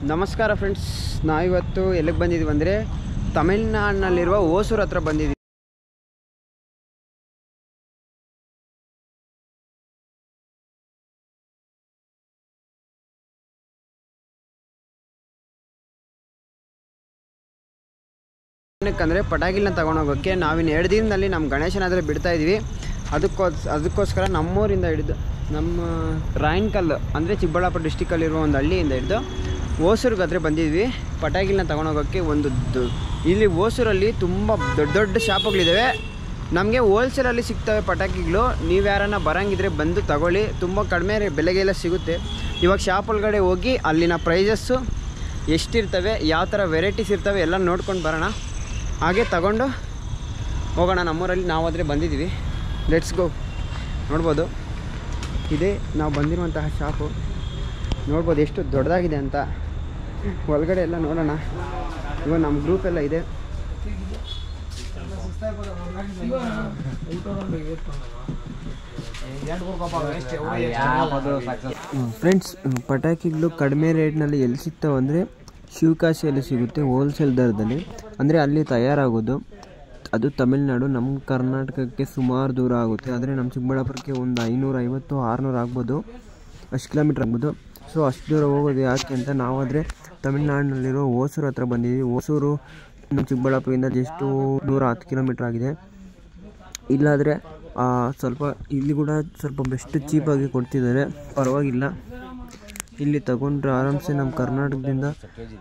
ನಮಸ್ಕಾರ ಫ್ರೆಂಡ್ಸ್, ನಾವಿವತ್ತು ಎಲ್ಲಿಗೆ ಬಂದಿದ್ದೀವಿ ಅಂದರೆ ತಮಿಳ್ನಾಡಿನಲ್ಲಿರುವ ಓಸೂರು ಹತ್ರ ಬಂದಿದ್ದೀವಿ. ಏನಕ್ಕಂದರೆ ಪಟಾಕಿನ ತೊಗೊಂಡೋಗೋಕ್ಕೆ ನಾವಿನ್ನು 2 ದಿನದಲ್ಲಿ ನಮ್ಮ ಗಣೇಶನಾದರೆ ಬಿಡ್ತಾ ಇದ್ದೀವಿ. ಅದಕ್ಕೋಸ್ಕರ ನಮ್ಮೂರಿಂದ ಹಿಡಿದು ನಮ್ಮ ರಾಯನಕಲ್ಲು ಅಂದರೆ ಚಿಕ್ಕಬಳ್ಳಾಪುರ ಡಿಸ್ಟಿಕಲ್ಲಿರುವ ಒಂದು ಹಳ್ಳಿಯಿಂದ ಹಿಡಿದು ಓಸೂರಿಗೆ ಹತ್ರ ಬಂದಿದ್ವಿ. ಪಟಾಕಿನ ತೊಗೊಂಡೋಗೋಕ್ಕೆ ಇಲ್ಲಿ ಓಸೂರಲ್ಲಿ ತುಂಬ ದೊಡ್ಡ ದೊಡ್ಡ ಶಾಪ್ಗಳಿದ್ದಾವೆ. ನಮಗೆ ಹೋಲ್ಸೇಲಲ್ಲಿ ಸಿಗ್ತವೆ ಪಟಾಕಿಗಳು. ನೀವು ಯಾರನ್ನ ಬರೋಂಗಿದ್ರೆ ಬಂದು ತಗೊಳ್ಳಿ, ತುಂಬ ಕಡಿಮೆ ಬೆಲೆಗೆಲ್ಲ ಸಿಗುತ್ತೆ. ಇವಾಗ ಶಾಪ್ ಒಳಗಡೆ ಹೋಗಿ ಅಲ್ಲಿನ ಪ್ರೈಸಸ್ಸು ಎಷ್ಟಿರ್ತವೆ, ಯಾವ ಥರ ವೆರೈಟೀಸ್ ಇರ್ತವೆ ಎಲ್ಲ ನೋಡ್ಕೊಂಡು ಬರೋಣ. ಹಾಗೆ ತಗೊಂಡು ಹೋಗೋಣ. ನಮ್ಮೂರಲ್ಲಿ ನಾವಾದರೆ ಬಂದಿದ್ದೀವಿ. Let's go. ನೋಡ್ಬೋದು, ಇದೇ ನಾವು ಬಂದಿರುವಂತಹ ಶಾಪು. ನೋಡ್ಬೋದು ಎಷ್ಟು ದೊಡ್ಡದಾಗಿದೆ ಅಂತ. ಒಳಗಡೆ ಎಲ್ಲ ನೋಡೋಣ. ಇವಾಗ ನಮ್ಮ ಗ್ರೂಪ್ ಎಲ್ಲ ಇದೆ. ಫ್ರೆಂಡ್ಸ್, ಪಟಾಕಿಗಳು ಕಡಿಮೆ ರೇಟ್ನಲ್ಲಿ ಎಲ್ಲಿ ಸಿಗ್ತಾವೆ ಅಂದರೆ ಶಿವಕಾಶಿಯಲ್ಲಿ ಸಿಗುತ್ತೆ, ಹೋಲ್ಸೇಲ್ ದರದಲ್ಲಿ. ಅಂದರೆ ಅಲ್ಲಿ ತಯಾರಾಗೋದು. ಅದು ತಮಿಳ್ನಾಡು. ನಮ್ಮ ಕರ್ನಾಟಕಕ್ಕೆ ಸುಮಾರು ದೂರ ಆಗುತ್ತೆ. ಆದರೆ ನಮ್ಮ ಚಿಕ್ಕಬಳ್ಳಾಪುರಕ್ಕೆ ಒಂದು 550-600 ಆಗ್ಬೋದು, ಅಷ್ಟು ಕಿಲೋಮೀಟ್ರ್ ಆಗ್ಬೋದು. ಸೊ ಅಷ್ಟು ದೂರ ಹೋಗೋದು ಯಾಕೆ ಅಂತ ನಾವಾದರೆ ತಮಿಳ್ನಾಡಿನಲ್ಲಿರೋ ಓಸೂರು ಹತ್ರ ಬಂದಿದ್ದೀವಿ. ಓಸೂರು ನಮ್ಮ ಚಿಕ್ಕಬಳ್ಳಾಪುರದಿಂದ ಜಸ್ಟು 110 ಕಿಲೋಮೀಟ್ರ್ ಆಗಿದೆ. ಇಲ್ಲಾದರೆ ಸ್ವಲ್ಪ ಇಲ್ಲಿ ಕೂಡ ಸ್ವಲ್ಪ ಬೆಸ್ಟ್ ಚೀಪಾಗಿ ಕೊಡ್ತಿದ್ದಾರೆ, ಪರವಾಗಿಲ್ಲ. ಇಲ್ಲಿ ತಗೊಂಡ್ರೆ ಆರಾಮ್ಸೆ ನಮ್ಮ ಕರ್ನಾಟಕದಿಂದ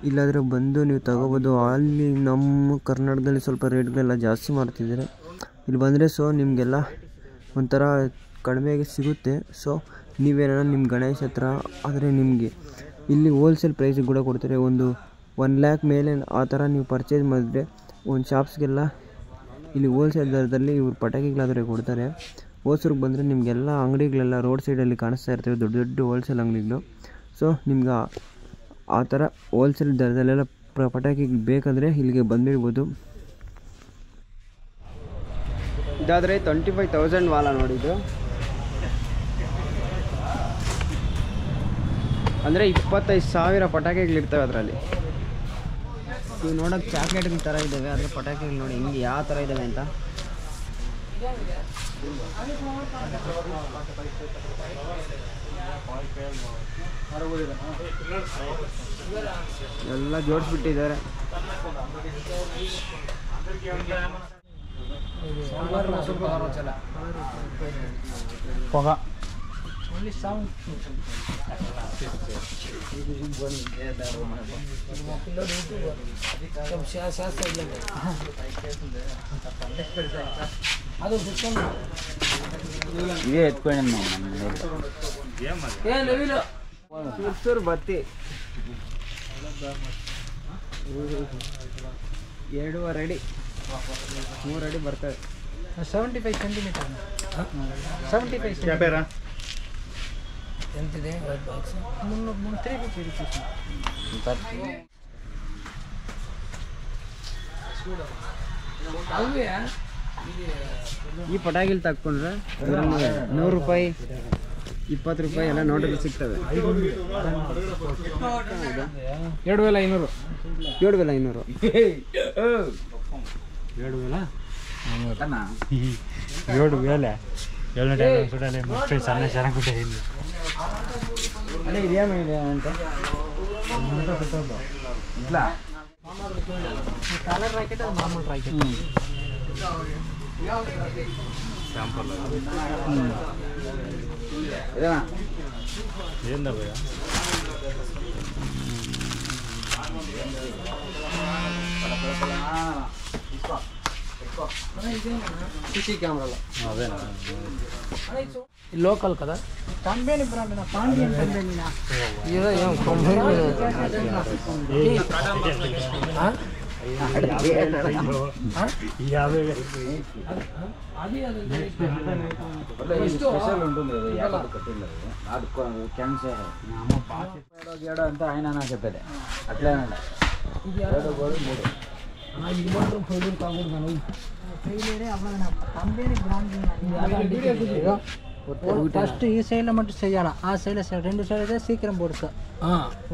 ಇಲ್ಲಾದರೆ ಬಂದು ನೀವು ತಗೋಬೋದು. ಅಲ್ಲಿ ನಮ್ಮ ಕರ್ನಾಟಕದಲ್ಲಿ ಸ್ವಲ್ಪ ರೇಟ್ಗಳೆಲ್ಲ ಜಾಸ್ತಿ ಮಾಡ್ತಿದ್ದಾರೆ. ಇಲ್ಲಿ ಬಂದರೆ ಸೊ ನಿಮಗೆಲ್ಲ ಒಂಥರ ಕಡಿಮೆಗೆ ಸಿಗುತ್ತೆ. ಸೊ ನೀವೇನೋ ನಿಮ್ಮ ಗಣೇಶ ಹತ್ರ ಆದರೆ ನಿಮಗೆ ಇಲ್ಲಿ ಹೋಲ್ಸೇಲ್ ಪ್ರೈಸಿಗೆ ಕೂಡ ಕೊಡ್ತಾರೆ. 1 ಲ್ಯಾಕ್ ಮೇಲೆ ಆ ಥರ ನೀವು ಪರ್ಚೇಸ್ ಮಾಡಿದ್ರೆ ಒಂದು ಶಾಪ್ಸ್ಗೆಲ್ಲ ಇಲ್ಲಿ ಹೋಲ್ಸೇಲ್ ದರದಲ್ಲಿ ಇವ್ರು ಪಟಾಕಿಗಳಾದರೆ ಕೊಡ್ತಾರೆ. ಓಸೂರಿಗೆ ಬಂದರೆ ನಿಮಗೆಲ್ಲ ಅಂಗಡಿಗಳೆಲ್ಲ ರೋಡ್ ಸೈಡಲ್ಲಿ ಕಾಣಿಸ್ತಾ ಇರ್ತವೆ, ದೊಡ್ಡ ದೊಡ್ಡ ಹೋಲ್ಸೇಲ್ ಅಂಗಡಿಗಳು. ಸೊ ನಿಮ್ಗೆ ಆ ಥರ ಹೋಲ್ಸೇಲ್ ದರದಲ್ಲೆಲ್ಲ ಪಟಾಕಿ ಬೇಕಂದರೆ ಇಲ್ಲಿಗೆ ಬಂದಿರ್ಬೋದು. ಇದಾದರೆ 25,000 ವಾಲ ನೋಡಿದ್ದು, ಅಂದರೆ 25,000 ಪಟಾಕಿಗಳಿರ್ತವೆ ಅದರಲ್ಲಿ. ಇವು ನೋಡೋಕ್ಕೆ ಚಾಕ್ಲೇಟ್ಗಳ ಥರ ಇದ್ದಾವೆ, ಆದರೆ ಪಟಾಕಿಗಳು ನೋಡಿ ಹಿಂಗೆ ಯಾವ ಥರ ಇದ್ದಾವೆ ಅಂತ. ಎಲ್ಲ ಜೋಡಿಸ್ಬಿಟ್ಟಿದ್ದಾರೆ. ಸುರ್ಸುರು ಬತ್ತಿ 2.5 ಅಡಿ 3 ಅಡಿ ಬರ್ತವೆ. 75 ಸೆಂಟಿಮೀಟರ್ 75 ಎಂತಿದೆ ಬಾಕ್ಸ್ 350 ರೂಪೀಸ್. ಈ ಪಟಾಕಿಲ್ ತಕ್ಕೊಂಡ್ರೆ 100 ರೂಪಾಯಿ 20 ರೂಪಾಯಿ ಎಲ್ಲ ನೋಟಲ್ಲಿ ಸಿಗ್ತವೆ. 7,500 7,500 ಕಲರ್ ರಾಕೆಟ್ ಮಾಮೂಲು ರಾಕೆಟ್ సిసి కెమెరాలో అదేనా లోకల్ కదా కంపెనీ బ్రాండ్ నా పాండియన్ కంపెనీనా ఇదో ఏం కంపెనీ స్పెషల్ ఉంటుంది అది క్యాన్సర్ ಅಂತ ఆయన నాకు చెప్పేది అట్లేనండి. ఇది మాత్రం ఫోటోలు కాకూడదు. కంపెనీ బ్రాండ్ ఫస్ట్ ఈ సైడ్లో మట్టు చెయ్యాలా, ఆ సైడ్ 2 సైడ్ అయితే సీక్రం బోర్డ్స్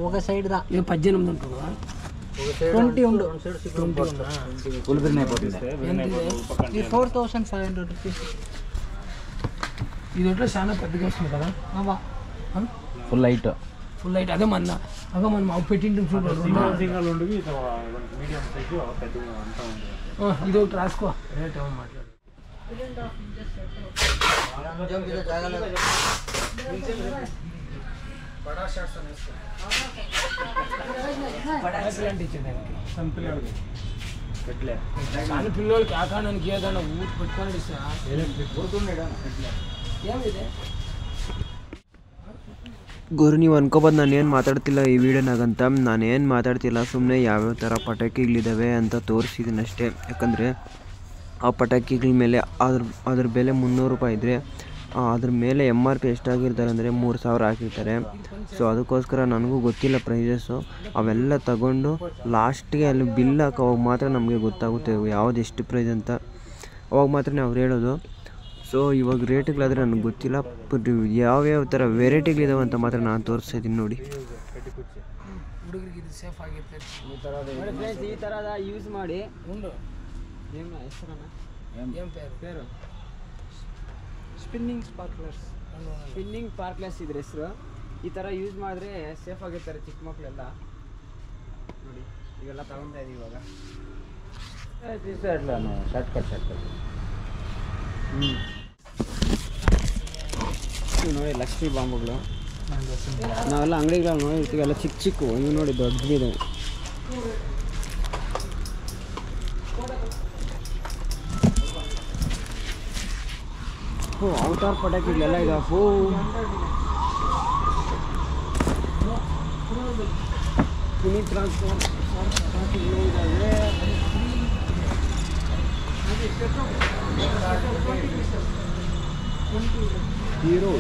ఒక సైడ్ దా 18 ఉంటుందా 20 ఉండు ఫుల్ బిర్న్ అయిపోతుంది. ఈ 4500 రూపీస్. ఇది ఎట్లా చాలా పెద్దగా వస్తుంది కదా, ఫుల్ లైట్ అదే మన మాకు పెట్టింటు చూడండి. ఇది ఒకటి రాసుకో, రేట్ ఏమో మాట్లాడు. పిల్లలకి ఆకాడానికి ఏదైనా ఊరు పెట్టుకొని ఇస్తా. ఏమిದೆ ಗುರು ನೀವು ಅನ್ಕೋಬೋದು ನಾನೇನು ಮಾತಾಡ್ತಿಲ್ಲ ಈ ವಿಡಿಯೋನಾಗಂತ. ನಾನೇನು ಮಾತಾಡ್ತಿಲ್ಲ, ಸುಮ್ಮನೆ ಯಾವ್ಯಾವ ಥರ ಪಟಾಕಿಗಳಿದ್ದಾವೆ ಅಂತ ತೋರಿಸಿದ್ದೀನಿ ಅಷ್ಟೇ. ಯಾಕಂದರೆ ಆ ಪಟಾಕಿಗಳ ಮೇಲೆ ಅದ್ರ ಬೆಲೆ 300 ರೂಪಾಯಿ ಇದ್ದರೆ ಅದ್ರ ಮೇಲೆ MRP ಎಷ್ಟಾಗಿರ್ತಾರೆ ಅಂದರೆ 3000 ಹಾಕಿರ್ತಾರೆ. ಸೊ ಅದಕ್ಕೋಸ್ಕರ ನನಗೂ ಗೊತ್ತಿಲ್ಲ ಪ್ರೈಸಸ್ಸು. ಅವೆಲ್ಲ ತಗೊಂಡು ಲಾಸ್ಟಿಗೆ ಅಲ್ಲಿ ಬಿಲ್ ಹಾಕೋವಾಗ ಮಾತ್ರ ನಮಗೆ ಗೊತ್ತಾಗುತ್ತೆ ಯಾವ್ದು ಎಷ್ಟು ಪ್ರೈಸ್ ಅಂತ. ಅವಾಗ ಮಾತ್ರ ಅವ್ರು ಹೇಳೋದು. ಸೊ ಇವಾಗ ರೇಟ್ಗಳಾದರೆ ನನಗೆ ಗೊತ್ತಿಲ್ಲ, ಬಟ್ ಯಾವ್ಯಾವ ಥರ ವೆರೈಟಿಗಳಿದಾವೆ ಅಂತ ಮಾತ್ರ ನಾನು ತೋರಿಸ್ತಾ ಇದ್ದೀನಿ ನೋಡಿ. ಹುಡುಗರಿಗೆ ಇದು ಸೇಫ್ ಆಗಿರ್ತೈತೆ. ಈ ಥರದ ಯೂಸ್ ಮಾಡಿ ಉಂಡು ಏನು ಹೆಸರನ್ನ ಏನು ಪೇರು ಸ್ಪಿನ್ನಿಂಗ್ ಸ್ಪಾರ್ಕ್ಲರ್ಸ್ ಇದ್ರ ಹೆಸರು. ಈ ಥರ ಯೂಸ್ ಮಾಡಿದ್ರೆ ಸೇಫ್ ಆಗಿರ್ತಾರೆ ಚಿಕ್ಕ ಮಕ್ಕಳೆಲ್ಲ. ನೋಡಿ ಇವೆಲ್ಲ ತಗೊತಾ ಇದೀವಿ ಇವಾಗ. ಶಾರ್ಟ್ ಕಟ್ ನೋಡಿ ಲಕ್ಷ್ಮಿ ಬಾಂಬುಗಳು ನಾವೆಲ್ಲ ಅಂಗಡಿಗಳಲ್ಲಿ ನೋಡಿರ್ತೀವಿ, ಎಲ್ಲ ಚಿಕ್ಕ ಚಿಕ್ಕವು. ಇವು ನೋಡಿ ದೊಡ್ಡದಿದೆ. ಔಟಾರ್ ಪಟಾಕಿಗಳೆಲ್ಲ ಇದಾವೆ. ಪುನೀತ್ ರಾಜ್ಕುಮಾರ್ ಪಟಾಕಿಗಳು ಇದ್ದಾವೆ. ಹೀರೋ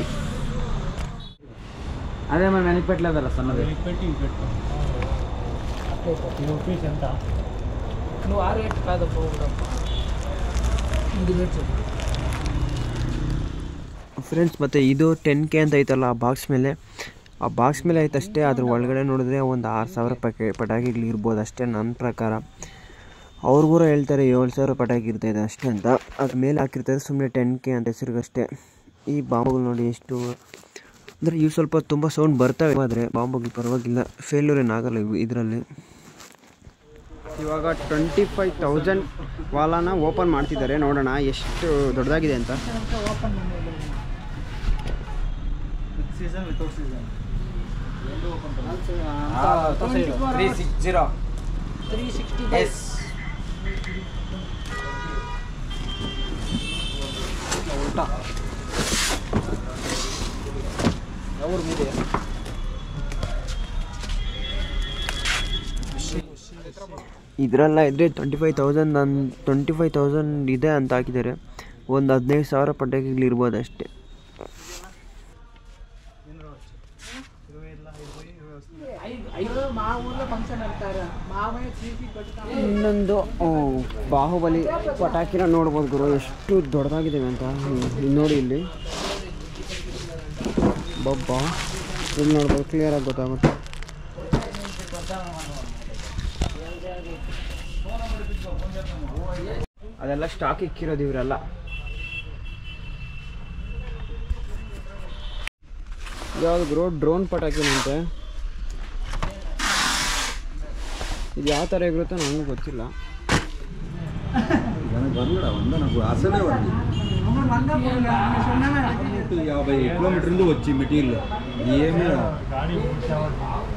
అదే మన వెనక్పెట్టలేదಲ್ಲ సన్నది రూపీస్ ఎంత నువ్వు ఆ రేట్ కాదప్ప ఇది ರೇಟ್ ಫ್ರೆಂಡ್ಸ್, ಮತ್ತು ಇದು 10K ಅಂತ ಐತಲ್ಲ ಆ ಬಾಕ್ಸ್ ಮೇಲೆ ಐತಷ್ಟೇ. ಅದ್ರ ಒಳಗಡೆ ನೋಡಿದ್ರೆ ಒಂದು 6000 ಪಟಾಕಿಗಳು ಇರ್ಬೋದು ಅಷ್ಟೇ ನನ್ನ ಪ್ರಕಾರ. ಅವ್ರಿಗೂ ಹೇಳ್ತಾರೆ 7000 ಪಟಾಕಿ ಇರ್ತೈತೆ ಅಷ್ಟೇ ಅಂತ. ಅದ್ರ ಮೇಲೆ ಹಾಕಿರ್ತಾರೆ ಸುಮ್ಮನೆ 10K ಅಂತ ಹೆಸರಿಗಷ್ಟೇ. ಈ ಬಾಂಬುಗಳು ನೋಡಿ ಎಷ್ಟು ಅಂದರೆ ಇವು ಸ್ವಲ್ಪ ತುಂಬ ಸೌಂಡ್ ಬರ್ತವೆ, ಆದರೆ ಬಾಂಬುಗಳು ಪರವಾಗಿಲ್ಲ, ಫೇಲ್ಯೂರ್ ಏನಾಗಲ್ಲ ಇದರಲ್ಲಿ. ಇವಾಗ 25,000 ವಾಲಾನ ಓಪನ್ ಮಾಡ್ತಿದ್ದಾರೆ. ನೋಡೋಣ ಎಷ್ಟು ದೊಡ್ಡದಾಗಿದೆ ಅಂತ. Season without season 360 days. ಉಲ್ಟಾ ಅವ್ರ ಮೇಲೆ ಇದರೆಲ್ಲ ಇದ್ದರೆ 25,000 ಇದೆ ಅಂತ ಹಾಕಿದ್ದಾರೆ. ಒಂದು 15,000 ಪಟಾಕಿಗಳು ಇರ್ಬೋದು ಅಷ್ಟೇ. ಇನ್ನೊಂದು ಬಾಹುಬಲಿ ಪಟಾಕಿನ ನೋಡ್ಬೋದು ಗುರು, ಎಷ್ಟು ದೊಡ್ಡದಾಗಿದೆ ಅಂತ. ನೋಡಿ ಇಲ್ಲಿ ಬಬ್ಬಾ, ಇಲ್ಲಿ ನೋಡ್ಬೋದು, ಕ್ಲಿಯರಾಗಿ ಗೊತ್ತಾಗುತ್ತೆ. ಅದೆಲ್ಲ ಸ್ಟಾಕ್ ಇಕ್ಕಿರೋದು ಇವರೆಲ್ಲ. ಯಾವ್ದು ಗುರು? ಡ್ರೋನ್ ಪಟಾಕಿನಂತೆ. ಇದು ಯಾವ ಥರ ಇರುತ್ತೆ ನನಗೂ ಗೊತ್ತಿಲ್ಲ. నాకు అసలే ఉంది 50 కిలోమీటర్లు వచ్చి మెటీరియల్ ఏమీ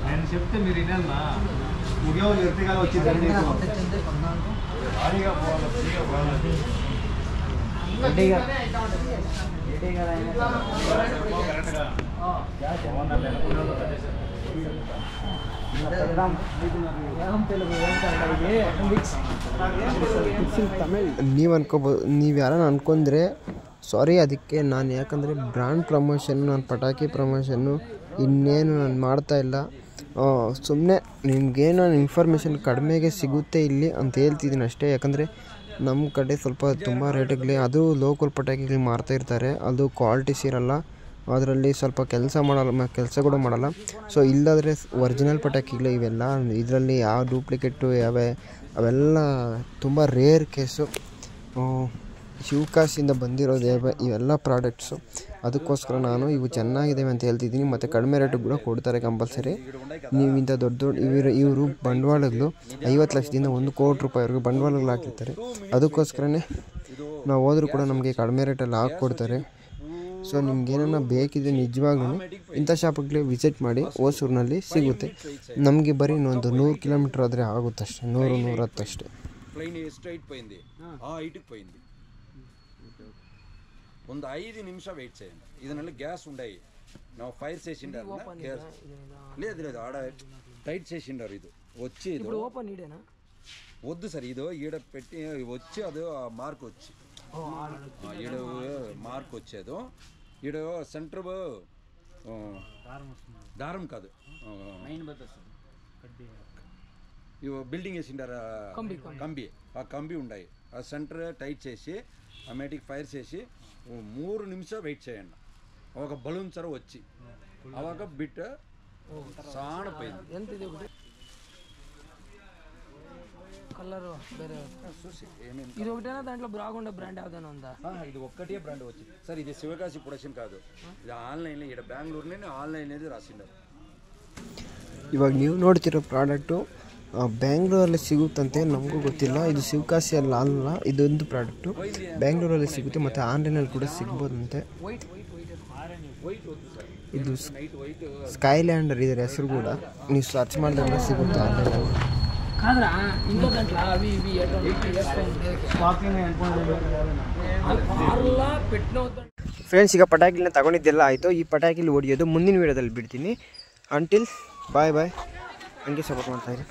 నేను చెప్తే మీరు వినాలన్నా ముఖ్యమంత్రి ఎర్తిగా వచ్చిందండి. ನೀವು ಅನ್ಕೋಬೋದು, ನೀವು ಯಾರನ್ನ ಅನ್ಕೊಂಡ್ರೆ ಸಾರಿ. ಅದಕ್ಕೆ ನಾನು ಯಾಕಂದರೆ ಬ್ರ್ಯಾಂಡ್ ಪ್ರಮೋಷನ್ನು, ನಾನು ಪಟಾಕಿ ಪ್ರಮೋಷನ್ನು ಇನ್ನೇನು ನಾನು ಮಾಡ್ತಾಯಿಲ್ಲ. ಸುಮ್ಮನೆ ನಿಮಗೇನೋ ಇನ್ಫಾರ್ಮೇಷನ್ ಕಡಿಮೆಗೆ ಸಿಗುತ್ತೆ ಇಲ್ಲಿ ಅಂತ ಹೇಳ್ತಿದ್ದೀನಿ ಅಷ್ಟೇ. ಯಾಕಂದರೆ ನಮ್ಮ ಕಡೆ ಸ್ವಲ್ಪ ತುಂಬ ರೇಟಿಗೆ ಅದು ಲೋಕಲ್ ಪಟಾಕಿಗಳು ಮಾರ್ತಾ ಇರ್ತಾರೆ, ಅದು ಕ್ವಾಲಿಟೀಸ್ ಇರಲ್ಲ, ಅದರಲ್ಲಿ ಸ್ವಲ್ಪ ಕೆಲಸ ಕೂಡ ಮಾಡಲ್ಲ. ಸೊ ಇಲ್ಲಾದರೆ ಒರಿಜಿನಲ್ ಪಟಾಕಿಗಳು ಇವೆಲ್ಲ, ಇದರಲ್ಲಿ ಯಾವ ಡೂಪ್ಲಿಕೇಟು ಅವೆಲ್ಲ ತುಂಬ ರೇರ್ ಕೇಸು. ಶಿವಕಾಶಿಯಿಂದ ಬಂದಿರೋದು ಇವೆಲ್ಲ ಪ್ರಾಡಕ್ಟ್ಸು. ಅದಕ್ಕೋಸ್ಕರ ನಾನು ಇವು ಚೆನ್ನಾಗಿದ್ದಾವೆ ಅಂತ ಹೇಳ್ತಿದ್ದೀನಿ. ಮತ್ತು ಕಡಿಮೆ ರೇಟಿಗೆ ಕೂಡ ಕೊಡ್ತಾರೆ ಕಂಪಲ್ಸರಿ. ನೀವು ಇಂಥ ದೊಡ್ಡ ಇವರು ಬಂಡವಾಳಗಳು 50 ಲಕ್ಷದಿಂದ 1 ಕೋಟಿ ರೂಪಾಯಿವರೆಗೂ ಬಂಡವಾಳಗಳು ಹಾಕಿರ್ತಾರೆ. ಅದಕ್ಕೋಸ್ಕರನೇ ನಾವು ಹೋದರೂ ಕೂಡ ನಮಗೆ ಕಡಿಮೆ ರೇಟಲ್ಲಿ ಹಾಕ್ಕೊಡ್ತಾರೆ. ಸೊ ನಿಮ್ಗೇನ ಬೇಕಿದೆ ನಿಜವಾಗ್ಲೂ ಇಂಥ ಶಾಪ್ಗಳಿಗೆ ವಿಸಿಟ್ ಮಾಡಿ. ಹೊಸೂರಿನಲ್ಲಿ ಸಿಗುತ್ತೆ. ನಮಗೆ ಬರೀ ಒಂದು 100 ಕಿಲೋಮೀಟ್ರ್ ಆದರೆ ಆಗುತ್ತಷ್ಟೆ, 100-110 ಅಷ್ಟೇ. ಒಂದು 5 నిమిషం వెయిట్ చేయండి. ಇದರಲ್ಲಿ గ్యాస్ ఉన్నాయి, ನಾವು ఫైర్ చేసిండారు గ్యాస్ లేదు ఆడ టైట్ చేసిండారు. ఇది వచ్చి ఇప్పుడు ఓపెన్ ఇడేనా వద్దు సార్, ఇది ఈడ పెట్టి వచ్చి అది మార్క్ వచ్చి ఈడ మార్క్ వచ్చేది. ఈడ సెంటర్ దారం కాదు, ఇవి బిల్డింగ్ వేసిండారు కంబి, ఆ కంబి ఉన్నాయి. ఆ సెంటర్ టైట్ చేసి ఆటోమేటిక్ ఫైర్ చేసి 3 నిమిషం వెయిట్ చేయండి. ఒక బలూన్ సర వచ్చి అವಾಗ బిట్ సాణ పోయింది. ఎంత ఇది ఒకటి కలర్ ಬೇರೆ చూసి ఏమేం ఇది ఒకటేనా, దాంట్లో బ్రాగుండే బ్రాండ్ ఏదైనా ఉందా? ఇది ఒక్కటే బ్రాండ్ వచ్చి సార్. ఇది శివకాశి ప్రొడక్షన్ కాదు, ఇది ఆన్లైన్ ఇక్కడ బెంగళూరునే ఆన్లైన్ అనేది రాసిండారు. ಇವಾಗ ನೀವು ನೋಡ್ತಿರೋ ಪ್ರಾಡಕ್ಟು ಬ್ಯಾಂಗ್ಳೂರಲ್ಲಿ ಸಿಗುತ್ತಂತೆ, ನಮಗೂ ಗೊತ್ತಿಲ್ಲ. ಇದು ಶಿವಕಾಶಿಯಲ್ಲಿ ಅಲ್ಲ, ಇದೊಂದು ಪ್ರಾಡಕ್ಟು ಬ್ಯಾಂಗ್ಳೂರಲ್ಲಿ ಸಿಗುತ್ತೆ ಮತ್ತು ಆನ್ಲೈನಲ್ಲಿ ಕೂಡ ಸಿಗ್ಬೋದಂತೆ. ಇದು ಸ್ಕೈಲ್ಯಾಂಡರ್ ಇದರ ಹೆಸರು ಕೂಡ ನೀವು ಸರ್ಚ್ ಮಾಡಿದ್ರೆ ಸಿಗುತ್ತೆ ಆನ್ಲೈನಲ್ಲಿ. ಫ್ರೆಂಡ್ಸ್, ಈಗ ಪಟಾಕಿನ ತಗೊಂಡಿದ್ದೆಲ್ಲ ಆಯಿತು. ಈ ಪಟಾಕಿಲಿ ಹೊಡಿಯೋದು ಮುಂದಿನ ವೀಡಿಯೋದಲ್ಲಿ ಬಿಡ್ತೀನಿ. ಅಂಟಿಲ್ ಬಾಯ್ ಬಾಯ್. ಹಂಗೆ ಸಪೋರ್ಟ್ ಮಾಡ್ತಾಯಿರಿ.